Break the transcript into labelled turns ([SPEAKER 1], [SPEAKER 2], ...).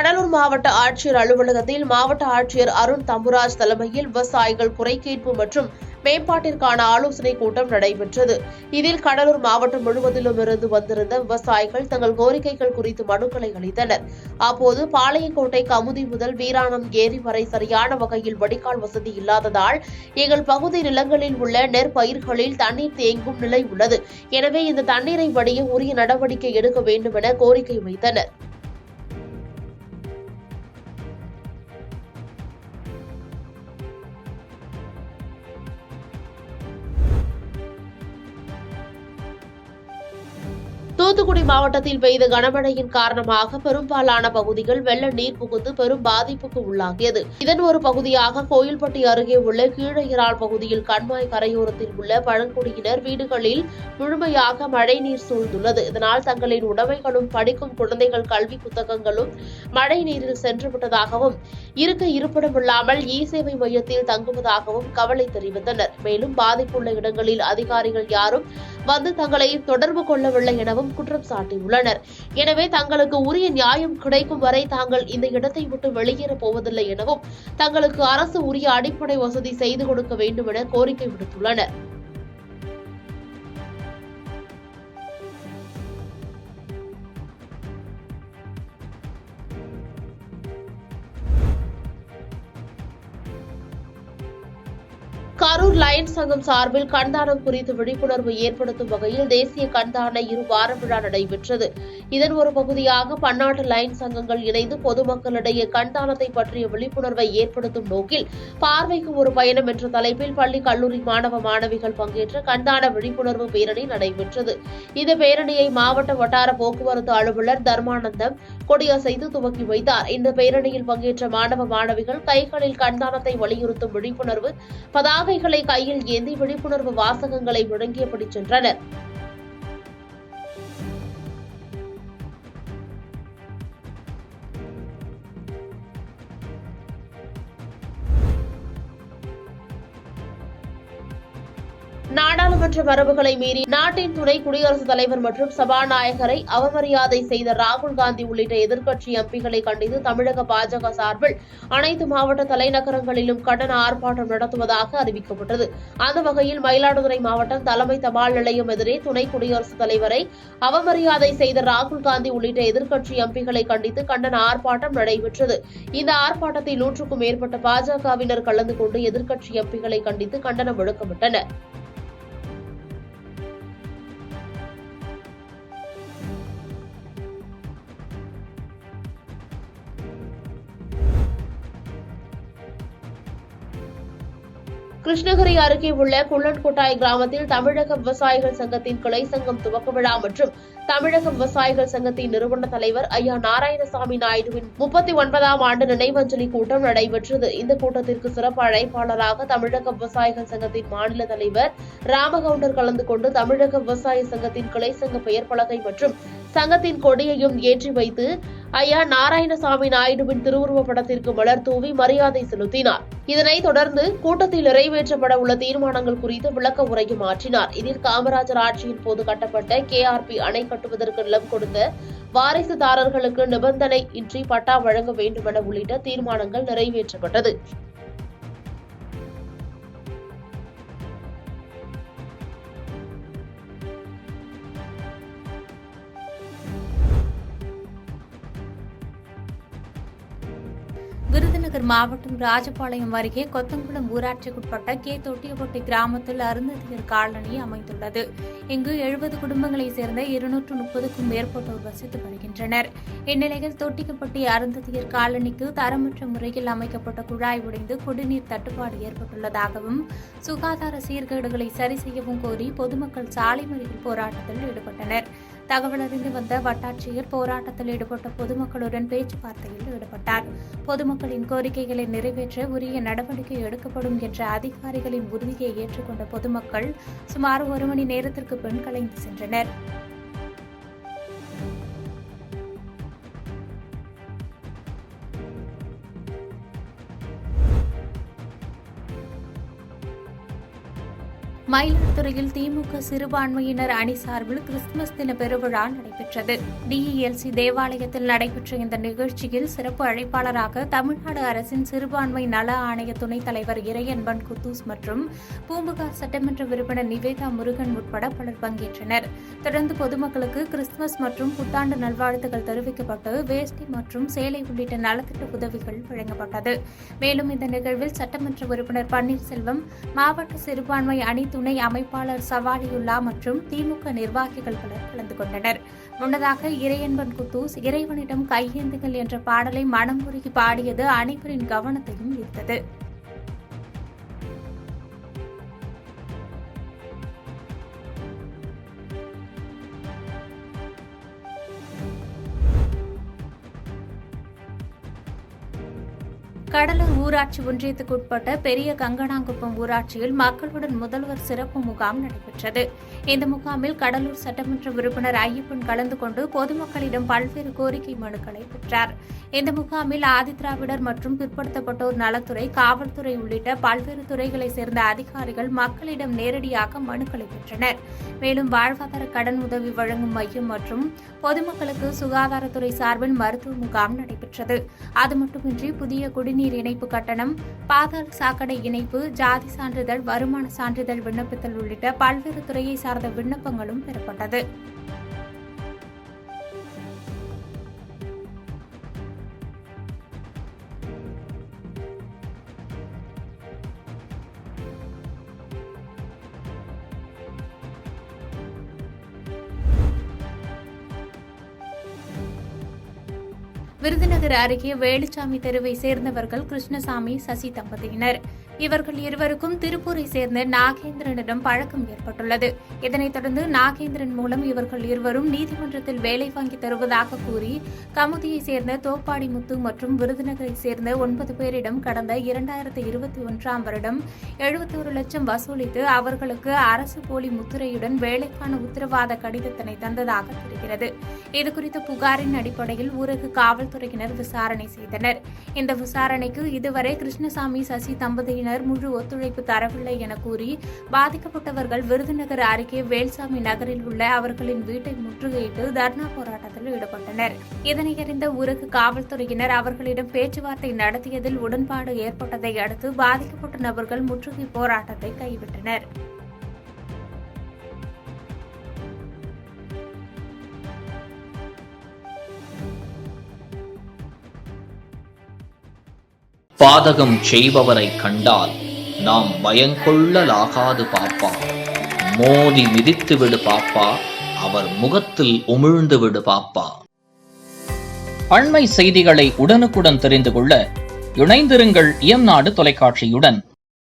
[SPEAKER 1] கடலூர் மாவட்ட ஆட்சியர் அலுவலகத்தில் மாவட்ட ஆட்சியர் அருண் தம்புராஜ் தலைமையில் விவசாயிகள் குறை கேட்பு மற்றும் மேம்பாட்டிற்கான ஆலோசனைக் கூட்டம் நடைபெற்றது. இதில் கடலூர் மாவட்டம் முழுவதிலும் இருந்து வந்திருந்த விவசாயிகள் தங்கள் கோரிக்கைகள் குறித்து மனுக்களை அளித்தனர். அப்போது பாளையங்கோட்டை கமுதி முதல் வீராணம் ஏரி வரை சரியான வகையில் வடிகால் வசதி இல்லாததால் எங்கள் பகுதி நிலங்களில் உள்ள நெற்பயிர்களில் தண்ணீர் தேங்கும் நிலை உள்ளது. எனவே இந்த தண்ணீரை வடிய உரிய நடவடிக்கை எடுக்க வேண்டும் என கோரிக்கை வைத்தனர். தூத்துக்குடி மாவட்டத்தில் பெய்த கனமழையின் காரணமாக பெரும்பாலான பகுதிகள் வெள்ள நீர் புகுந்து பெரும் பாதிப்புக்கு உள்ளாகியது. இதன் ஒரு பகுதியாக கோயில்பட்டி அருகே உள்ள கீழையரால் பகுதியில் கண்மாய் கரையோரத்தில் உள்ள பழங்குடியினர் வீடுகளில் முழுமையாக மழைநீர் சூழ்ந்துள்ளது. இதனால் தங்களின் உடைமைகளும் படிக்கும் குழந்தைகள் கல்வி புத்தகங்களும் மழை நீரில் சென்றுவிட்டதாகவும் இருக்க இருப்பிடமில்லாமல் சேவை மையத்தில் தங்குவதாகவும் கவலை தெரிவித்தனர். மேலும் பாதிப்புள்ள இடங்களில் அதிகாரிகள் யாரும் வந்து தங்களை தொடர்பு கொள்ளவில்லை எனவும் குற்றம் சாட்டியுள்ளனர். எனவே தங்களுக்கு உரிய நியாயம் கிடைக்கும் வரை தாங்கள் இந்த இடத்தை விட்டு வெளியேறப் போவதில்லை எனவும் தங்களுக்கு அரசு உரிய அடிப்படை வசதி செய்து கொடுக்க வேண்டும் என கோரிக்கை விடுத்துள்ளனர். கரூர் லயன்ஸ் சங்கம் சார்பில் கண்தானம் குறித்து விழிப்புணர்வு ஏற்படுத்தும் வகையில் தேசிய கண்தான வார விழா நடைபெற்றது. இதன் ஒரு பகுதியாக பன்னாட்டு லயன்ஸ் சங்கங்கள் இணைந்து பொதுமக்களிடையே கண்தானத்தை பற்றிய விழிப்புணர்வை ஏற்படுத்தும் நோக்கில் பார்வைக்கு ஒரு பயணம் என்ற தலைப்பில் பள்ளி கல்லூரி மாணவ மாணவிகள் பங்கேற்ற கண்தான விழிப்புணர்வு பேரணி நடைபெற்றது. இந்த பேரணியை மாவட்ட வட்டார போக்குவரத்து அலுவலர் தர்மானந்தம் கொடியசைத்து துவக்கி வைத்தார். இந்த பேரணியில் பங்கேற்ற மாணவ மாணவிகள் கைகளில் கண்தானத்தை வலியுறுத்தும் விழிப்புணர்வு பதாகைகளை கையில் ஏந்தி விழிப்புணர்வு வாசகங்களை முழங்கியபடி சென்றனர். நாடாளுமன்ற மரபுகளை மீறி நாட்டின் துணை குடியரசுத் தலைவர் மற்றும் சபாநாயகரை அவமரியாதை செய்த ராகுல் காந்தி உள்ளிட்ட எதிர்க்கட்சி எம்பிகளை கண்டித்து தமிழக பாஜக சார்பில் அனைத்து மாவட்ட தலைநகரங்களிலும் கண்டன ஆர்ப்பாட்டம் நடத்துவதாக அறிவிக்கப்பட்டது. அந்த வகையில் மயிலாடுதுறை மாவட்டம் தலைமை தபால் நிலையம் எதிரே துணை குடியரசுத் தலைவரை அவமரியாதை செய்த ராகுல் காந்தி உள்ளிட்ட எதிர்க்கட்சி எம்பிகளை கண்டித்து கண்டன ஆர்ப்பாட்டம் நடைபெற்றது. இந்த ஆர்ப்பாட்டத்தில் 100க்கும் மேற்பட்ட பாஜகவினர் கலந்து கொண்டு எதிர்க்கட்சி எம்பிகளை கண்டித்து கண்டனம் முழக்கமிட்டனர். கிருஷ்ணகிரி அருகே உள்ள குள்ளன்கொட்டாய் கிராமத்தில் தமிழக விவசாயிகள் சங்கத்தின் கிளை சங்கம் துவக்க விழா மற்றும் தமிழக விவசாயிகள் சங்கத்தின் நிறுவன தலைவர் ஐயா நாராயணசாமி நாயுடுவின் 39ஆம் ஆண்டு நினைவஞ்சலி கூட்டம் நடைபெற்றது. இந்த கூட்டத்திற்கு சிறப்பு அழைப்பாளராக தமிழக விவசாயிகள் சங்கத்தின் மாநில தலைவர் ராமகவுண்டர் கலந்து கொண்டு தமிழக விவசாய சங்கத்தின் கிளை சங்க பெயர் பலகை மற்றும் சங்கத்தின் கொடியையும் ஏற்றி வைத்து ஐயா நாராயணசாமி நாயுடுவின் திருவுருவப் படத்திற்கு மலர் தூவி மரியாதை செலுத்தினார். இதனைத் தொடர்ந்து கூட்டத்தில் நிறைவேற்றப்பட உள்ள தீர்மானங்கள் குறித்து விளக்க உரையும் ஆற்றினார். இதில் காமராஜர் ஆட்சியின் போது கட்டப்பட்ட KRP அணை கட்டுவதற்கு நிலம் கொடுத்த வாரிசுதாரர்களுக்கு நிபந்தனை இன்றி பட்டா வழங்க வேண்டுமென உள்ளிட்ட தீர்மானங்கள் நிறைவேற்றப்பட்டது.
[SPEAKER 2] விருதுநகர் மாவட்டம் ராஜபாளையம் அருகே கொத்தங்குளம் ஊராட்சிக்குட்பட்ட தொட்டியப்பட்டி கிராமத்தில் அருந்ததியர் காலனி அமைந்துள்ளது. இங்கு 70 குடும்பங்களைச் சேர்ந்த 230க்கும் மேற்பட்டோர் வசித்து வருகின்றனர். இந்நிலையில் தொட்டியப்பட்டி அருந்ததியர் காலனிக்கு தரமற்ற முறையில் அமைக்கப்பட்ட குழாய் உடைந்து குடிநீர் தட்டுப்பாடு ஏற்பட்டுள்ளதாகவும் சுகாதார சீர்கேடுகளை சரி செய்யவும் கோரி பொதுமக்கள் சாலை மறியல் போராட்டத்தில் ஈடுபட்டனர். தகவல் அறிந்து வந்த வட்டாட்சியர் போராட்டத்தில் ஈடுபட்ட பொதுமக்களுடன் பேச்சுவார்த்தையில் ஈடுபட்டார். பொதுமக்களின் கோரிக்கைகளை நிறைவேற்ற உரிய நடவடிக்கை எடுக்கப்படும் என்ற அதிகாரிகளின் உறுதியை ஏற்றுக்கொண்ட பொதுமக்கள் சுமார் 1 மணி நேரத்திற்கு பின் கலைந்து சென்றனர். மயிலாடுதுறையில் திமுக சிறுபான்மையினர் அணி சார்பில் கிறிஸ்துமஸ் தின பெருவிழா நடைபெற்றது. DELC தேவாலயத்தில் நடைபெற்ற இந்த நிகழ்ச்சியில் சிறப்பு அழைப்பாளராக தமிழ்நாடு அரசின் சிறுபான்மை நல ஆணைய துணைத் தலைவர் இறையன்பன் குத்தூஸ் மற்றும் பூம்புகார் சட்டமன்ற உறுப்பினர் நிவேதா முருகன் உட்பட பலர் பங்கேற்றனர். தொடர்ந்து பொதுமக்களுக்கு கிறிஸ்துமஸ் மற்றும் புத்தாண்டு நல்வாழ்த்துக்கள் தெரிவிக்கப்பட்டு வேஷ்டி மற்றும் சேலை உள்ளிட்ட நலத்திட்ட உதவிகள் வழங்கப்பட்டது. மேலும் இந்த நிகழ்வில் சட்டமன்ற உறுப்பினர் பன்னீர்செல்வம், மாவட்ட சிறுபான்மை அணி துணை அமைப்பாளர் சவாலியுல்லா மற்றும் திமுக நிர்வாகிகள் பலர் கலந்து கொண்டனர். முன்னதாக இறையன்பன் குத்தூஸ் இறைவனிடம் கையேந்துங்கள் என்ற பாடலை மனமுருகி பாடியது அனைவரின் கவனத்தையும் ஈர்த்தது. கடலூர் ஊராட்சி ஒன்றியத்துக்குட்பட்ட பெரிய கங்கனாங்குப்பம் ஊராட்சியில் மக்களுடன் முதல்வர் சிறப்பு முகாம் நடைபெற்றது. இந்த முகாமில் கடலூர் சட்டமன்ற உறுப்பினர் ஐயப்பன் கலந்து கொண்டு பொதுமக்களிடம் பல்வேறு கோரிக்கை மனுக்களை பெற்றார். இந்த முகாமில் ஆதிதிராவிடர் மற்றும் பிற்படுத்தப்பட்டோர் நலத்துறை, காவல்துறை உள்ளிட்ட பல்வேறு துறைகளைச் சேர்ந்த அதிகாரிகள் மக்களிடம் நேரடியாக மனுக்களை பெற்றனர். மேலும் வாழ்வாதார கடன் உதவி வழங்கும் மையம் மற்றும் பொதுமக்களுக்கு சுகாதாரத்துறை சார்பில் மருத்துவ முகாம் நடைபெற்றது. அது மட்டுமின்றி புதிய குடிநீர் இணைப்பு கட்டணம், பாதாள சாக்கடை இணைப்பு, ஜாதி சான்றிதழ், வருமான சான்றிதழ் விண்ணப்பித்தல் உள்ளிட்ட பல்வேறு துறையை சார்ந்த விண்ணப்பங்களும் பெறப்பட்டது. விருதுநகர் அருகே வேலுச்சாமி தெருவை சேர்ந்தவர்கள் கிருஷ்ணசாமி, சசி தம்பதியினர். இவர்கள் இருவருக்கும் திருப்பூரை சேர்ந்த நாகேந்திரனிடம் பழக்கம் ஏற்பட்டுள்ளது. இதனைத் தொடர்ந்து நாகேந்திரன் மூலம் இவர்கள் இருவரும் நீதிமன்றத்தில் வேலை வாங்கி தருவதாக கூறி கமுதியைச் சேர்ந்த தோப்பாடி முத்து மற்றும் விருதுநகரைச் சேர்ந்த 9 பேரிடம் கடந்த 2021ஆம் வருடம் 71 லட்சம் வசூலித்து அவர்களுக்கு அரசு போலி முத்திரையுடன் வேலைக்கான உத்தரவாத கடிதத்தினை தந்ததாக தெரிகிறது. இதுகுறித்த புகாரின் அடிப்படையில் ஊரக காவல்துறையினர் விசாரணை செய்தனர். இந்த விசாரணைக்கு இதுவரை கிருஷ்ணசாமி, சசி தம்பதியினர் முழு ஒத்துழைப்பு தரவில்லை என கூறி பாதிக்கப்பட்டவர்கள் விருதுநகர் அருகே வேல்சாமி நகரில் உள்ள அவர்களின் வீட்டை முற்றுகையிட்டு தர்ணா போராட்டத்தில் ஈடுபட்டனர். இதனையறிந்த ஊரக காவல்துறையினர் அவர்களிடம் பேச்சுவார்த்தை நடத்தியதில் உடன்பாடு ஏற்பட்டதை அடுத்து பாதிக்கப்பட்ட நபர்கள் முற்றுகை போராட்டத்தை கைவிட்டனர்.
[SPEAKER 3] பாதகம் செய்பவரை கண்டால் நாம் பயங்கொள்ளலாகாது பாப்பா. மோதி மிதித்து விடு பாப்பா, அவர் முகத்தில் உமிழ்ந்து விடு பாப்பா. அண்மை செய்திகளை உடனுக்குடன் தெரிந்து கொள்ள இணைந்திருங்கள் இயம்நாடு தொலைக்காட்சியுடன்.